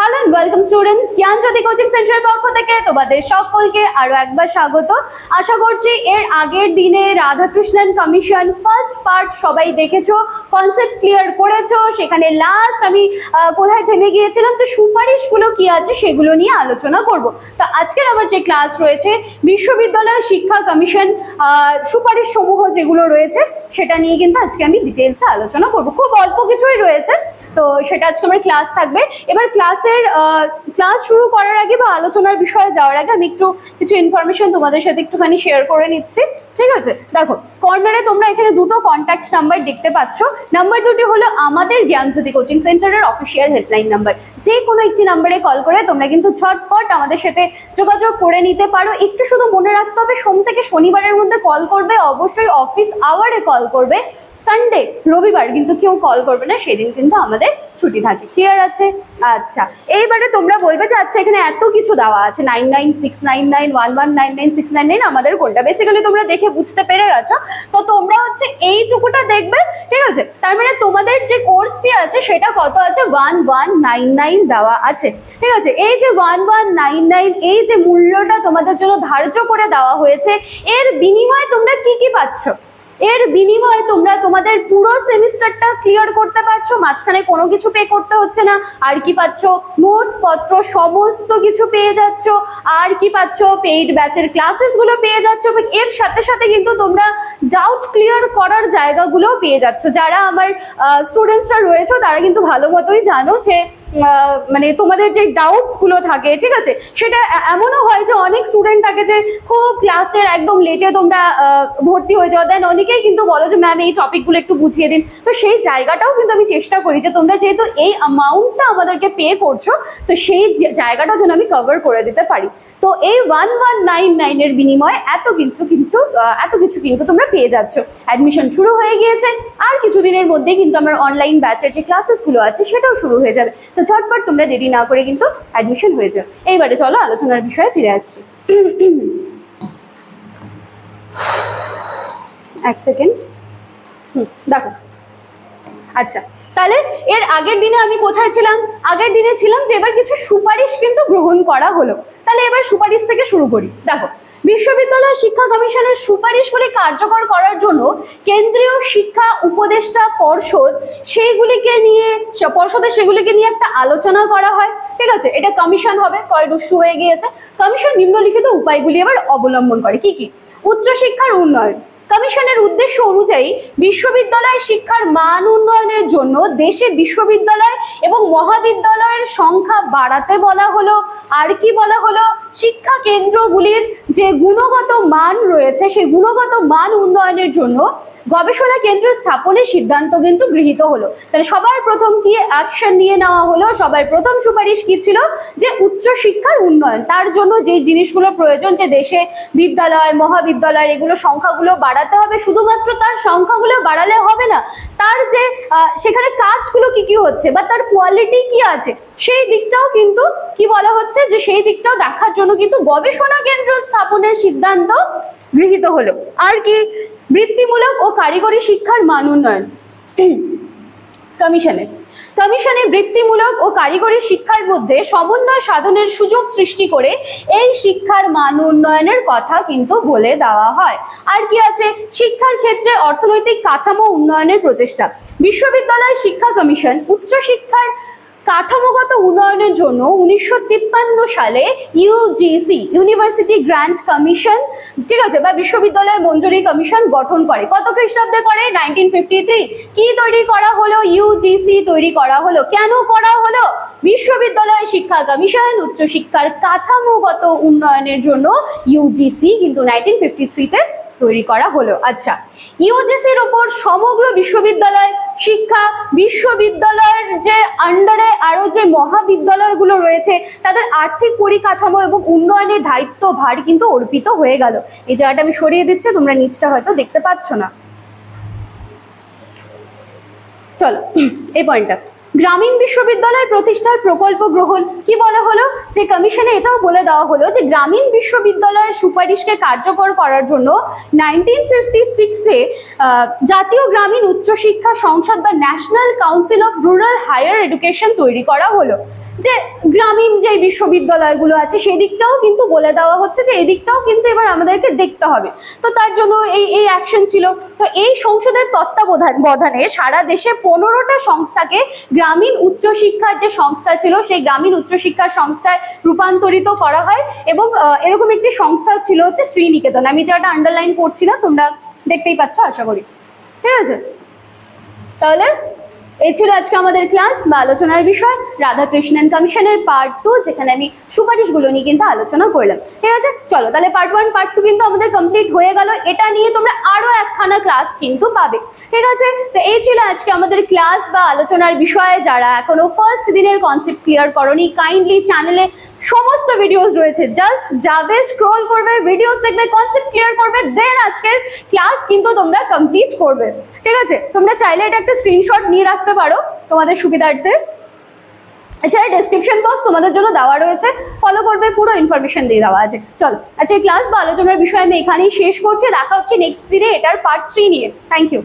Hello and welcome students, Gyanjyoti coaching সেন্টারের পক্ষ থেকে তোমাদের সকলকে আরো একবার স্বাগত। আশা করছি এর আগের দিনে রাধাকৃষ্ণন কমিশন ফার্স্ট পার্ট সবাই দেখেছো, কনসেপ্ট ক্লিয়ার করেছো। সেখানে লাস্ট আমি কোথায় থেমে গিয়েছিলাম, যে সুপারিশগুলো কি আছে সেগুলো নিয়ে আলোচনা করব। তো আজকের আমার যে ক্লাস রয়েছে বিশ্ববিদ্যালয় শিক্ষা কমিশন সুপারিশ সমূহ যেগুলো রয়েছে সেটা নিয়ে কিন্তু আজকে আমি ডিটেলসে আলোচনা করব। খুব অল্প কিছুই রয়েছে, তো সেটা আজকে আমার ক্লাস থাকবে। এবার ক্লাস শুরু করার আগে বা আলোচনার বিষয়ে যাওয়ার আগে আমি একটু কিছু ইনফরমেশন তোমাদের সাথে একটুখানি শেয়ার করে নিচ্ছি, ঠিক আছে? দেখো, কর্নারে তোমরা এখানে দুটো কন্ট্যাক্ট নাম্বার দেখতে পাচ্ছ। নাম্বার দুটি হলো আমাদের জ্ঞানজ্যোতি কোচিং সেন্টারের অফিসিয়াল হেল্পলাইন নাম্বার। যে কোনো একটি নাম্বারে কল করে তোমরা কিন্তু ঝটপট আমাদের সাথে যোগাযোগ করে নিতে পারো। একটু শুধু মনে রাখতে হবে, সোম থেকে শনিবারের মধ্যে কল করবে, অবশ্যই অফিস আওয়ারে কল করবে। সানডে রবিবার কিন্তু কেউ কল করবে না, সেদিন কিন্তু আমাদের ছুটি থাকে। ক্লিয়ার আছে? আচ্ছা, এইবারে তোমরা বলবে যে আচ্ছা এখানে এত কিছু দেওয়া আছে, 996991199699 আমাদের কোনটা? বেসিক্যালি তোমরা দেখে বুঝতে পেরে গেছো, তো তোমরা হচ্ছে এইটুকুটা দেখবে, ঠিক আছে? তার মানে তোমাদের যে কোর্স ফি আছে সেটা কত আছে? 1199 দেওয়া আছে, ঠিক আছে? এই যে 1199 এই যে মূল্যটা তোমাদের জন্য ধার্য করে দেওয়া হয়েছে, এর বিনিময়ে তোমরা কি কি পাচ্ছ? এর বিনিময়ে তোমরা তোমাদের পুরো সেমিস্টারটা ক্লিয়ার করতে পারছো, মাঝখানে কোনো কিছু পে করতে হচ্ছে না। আর কি পাচ্ছ? নোটস পত্র সমস্ত কিছু পেয়ে যাচ্ছ। আর কি পাচ্ছ? পেইড ব্যাচের ক্লাসেসগুলো পেয়ে যাচ্ছ। এর সাথে সাথে কিন্তু তোমরা ডাউট ক্লিয়ার করার জায়গাগুলোও পেয়ে যাচ্ছ। যারা আমার স্টুডেন্টসরা রয়েছে তারা কিন্তু ভালো মতোই জানো যে মানে তোমাদের যে ডাউটসগুলো থাকে, ঠিক আছে, সেটা এমনও হয় যে অনেক স্টুডেন্ট থাকে যে খুব ক্লাসের একদম লেটে তোমরা ভর্তি হয়ে যাও, দেন অনেকেই কিন্তু বলো যে ম্যাম এই টপিকগুলো একটু বুঝিয়ে দিন। তো সেই জায়গাটাও কিন্তু আমি চেষ্টা করি যে তোমরা যেহেতু এই অ্যামাউন্টটা আমাদেরকে পে করছো, তো সেই জায়গাটাও যেন আমি কভার করে দিতে পারি। তো এই 1199 এর বিনিময়ে এত কিছু কিন্তু তোমরা পেয়ে যাচ্ছ। অ্যাডমিশন শুরু হয়ে গিয়েছে, আর কিছুদিনের মধ্যেই কিন্তু আমার অনলাইন ব্যাচের যে ক্লাসেসগুলো আছে সেটাও শুরু হয়ে যাবে। তো ঝটপট তোমরা দেরি না করে কিন্তু অ্যাডমিশন হয়ে যাও। এইবারে চলো আলোচনার বিষয়ে ফিরে আসছি। এক সেকেন্ড। দেখো, আচ্ছা, তাহলে এর আগের দিনে আমি কোথায় ছিলাম? আগের দিনে ছিলাম যে এবার কিছু সুপারিশ কিন্তু গ্রহণ করা হলো। তাহলে এবার সুপারিশ থেকে শুরু করি। দেখো, বিশ্ববিদ্যালয় শিক্ষা কমিশনের সুপারিশগুলি কার্যকর করার জন্য কেন্দ্রীয় শিক্ষা উপদেষ্টা পর্ষদ সেগুলিকে নিয়ে একটা আলোচনা করা হয়, ঠিক আছে? এটা কমিশন হবে, কয়ডুসু হয়ে গিয়েছে। কমিশন নিম্নলিখিত উপায়গুলি এবার অবলম্বন করে। কি কি? উচ্চশিক্ষার উন্নয়ন। কমিশনের উদ্দেশ্য অনুযায়ী বিশ্ববিদ্যালয় শিক্ষার মান উন্নয়নের জন্য দেশে বিশ্ববিদ্যালয় এবং মহাবিদ্যালয়ের সংখ্যা বাড়াতে বলা হলো। আর কি বলা হলো? শিক্ষা কেন্দ্রগুলির যে গুণগত মান রয়েছে সেই গুণগত মান উন্নয়নের জন্য গবেষণা কেন্দ্র স্থাপনের সিদ্ধান্ত কিন্তু গৃহীত হলো। তাহলে সবার প্রথম কি অ্যাকশন নিয়ে নেওয়া হলো? সবার প্রথম সুপারিশ কি ছিল? যে উচ্চশিক্ষার উন্নয়ন, তার জন্য যে জিনিসগুলো প্রয়োজন, যে দেশে বিদ্যালয় মহাবিদ্যালয় এগুলো সংখ্যাগুলো বাড়াতে হবে। শুধুমাত্র তার সংখ্যাগুলো বাড়ালে হবে না, তার যে সেখানে কাজগুলো কি কি হচ্ছে বা তার কোয়ালিটি কি আছে সেই দিকটাও কিন্তু কি বলা হচ্ছে, যে সেই দিকটাও দেখার জন্য কিন্তু গবেষণা কেন্দ্র স্থাপনের সিদ্ধান্ত গৃহীত হলো। আর কি? বৃত্তিমূলক ও কারিগরি শিক্ষার মান উন্নয়ন। কমিশনে বৃত্তিমূলক ও কারিগরি শিক্ষার মধ্যে সমন্বয় সাধনের সুযোগ সৃষ্টি করে এই শিক্ষার মান উন্নয়নের কথা কিন্তু বলে দেওয়া হয়। আর কি আছে? শিক্ষার ক্ষেত্রে অর্থনৈতিক কাঠামো উন্নয়নের প্রচেষ্টা। বিশ্ববিদ্যালয় শিক্ষা কমিশন উচ্চশিক্ষার কাঠামোগত উন্নয়নের জন্য 1953 সালে ইউজিসি ইউনিভার্সিটি গ্র্যান্ট কমিশন, ঠিক আছে, বা বিশ্ববিদ্যালয় মঞ্জুরি কমিশন গঠন করে। কত খ্রিস্টাব্দে করে? 1953। কি তৈরি করা হলো? ইউজিসি তৈরি করা হলো। কেন করা হলো? বিশ্ববিদ্যালয় শিক্ষা কমিশন উচ্চশিক্ষার কাঠামোগত উন্নয়নের জন্য ইউজিসি কিন্তু 1953-তে তৈরি করা হলো। আচ্ছা, ইউজিসির উপর সমগ্র বিশ্ববিদ্যালয় শিক্ষা, বিশ্ববিদ্যালয়ের যে আন্ডারে আরো যে মহাবিদ্যালয়গুলো রয়েছে তাদের আর্থিক পরিকাঠামো এবং উন্নয়নের দায়িত্ব ভার কিন্তু অর্পিত হয়ে গেল। এই জায়গাটা আমি সরিয়ে দিচ্ছি, তোমরা নিচটা হয়তো দেখতে পাচ্ছ না। চলো এই পয়েন্টটা, গ্রামীণ বিশ্ববিদ্যালয় প্রতিষ্ঠার প্রকল্প গ্রহণ। কি বলা হলো, যে কমিশনে এটাও বলে দেওয়া হলো যে গ্রামীণ বিশ্ববিদ্যালয়ের সুপারিশকে কার্যকর করার জন্য 1956-এ জাতীয় গ্রামীণ উচ্চশিক্ষা সংসদ বা national council of rural higher education তৈরি করা হলো। যে গ্রামীণ যে বিশ্ববিদ্যালয়গুলো আছে সেদিকটাও কিন্তু বলে দেওয়া হচ্ছে যে এদিকটাও কিন্তু এবার আমাদেরকে দেখতে হবে। তো তার জন্য এই অ্যাকশন ছিল। তো এই সংসদের তত্ত্বাবধানে সারা দেশে 15টা সংস্থাকে গ্রামীণ উচ্চশিক্ষার যে সংস্থা ছিল সেই গ্রামীণ উচ্চশিক্ষার সংস্থায় রূপান্তরিত করা হয়। এবং এরকম একটি সংস্থা ছিল হচ্ছে শ্রীনিকেতন। আমি যেটা আন্ডারলাইন করছি না, তোমরা দেখতেই পাচ্ছ আশা করি, ঠিক আছে। তাহলে এই ছিল আজকে আমাদের ক্লাস বা আলোচনার বিষয় রাধাকৃষ্ণন কমিশনের পার্ট 2, যেখানে আমি সুপারিশগুলো নিয়ে কিন্তু আলোচনা করলাম, ঠিক আছে। চলো তাহলে পার্ট 1 পার্ট 2 কিন্তু আমাদের কমপ্লিট হয়ে গেল। এটা নিয়ে তোমরা আরো একখানা ক্লাস কিন্তু পাবে, ঠিক আছে। তো এই ছিল আজকে আমাদের ক্লাস বা আলোচনার বিষয়। যারা এখনো ফার্স্ট দিনের কনসেপ্ট ক্লিয়ার করনি, কাইন্ডলি চ্যানেলে সমস্ত ভিডিওস রয়েছে, জাস্ট যাবে, স্ক্রল করবে, ভিডিওস দেখবে, কনসেপ্ট ক্লিয়ার করবে, দেন আজকের ক্লাস কিন্তু তোমরা কমপ্লিট করবে, ঠিক আছে। তোমরা চাইলে এটা একটা স্ক্রিনশট নিয়ে রাখতে পারো তোমাদের সুবিধার্থে। এছাড়া ডেসক্রিপশন বক্স তোমাদের জন্য দেওয়া রয়েছে, ফলো করবে, পুরো ইনফরমেশন দিয়ে দেওয়া আছে। চলো আজকে ক্লাস বা আলোচনার বিষয় আমি এখানেই শেষ করছি। দেখা হচ্ছে নেক্সট দিনে এটার পার্ট 3 নিয়ে। Thank you.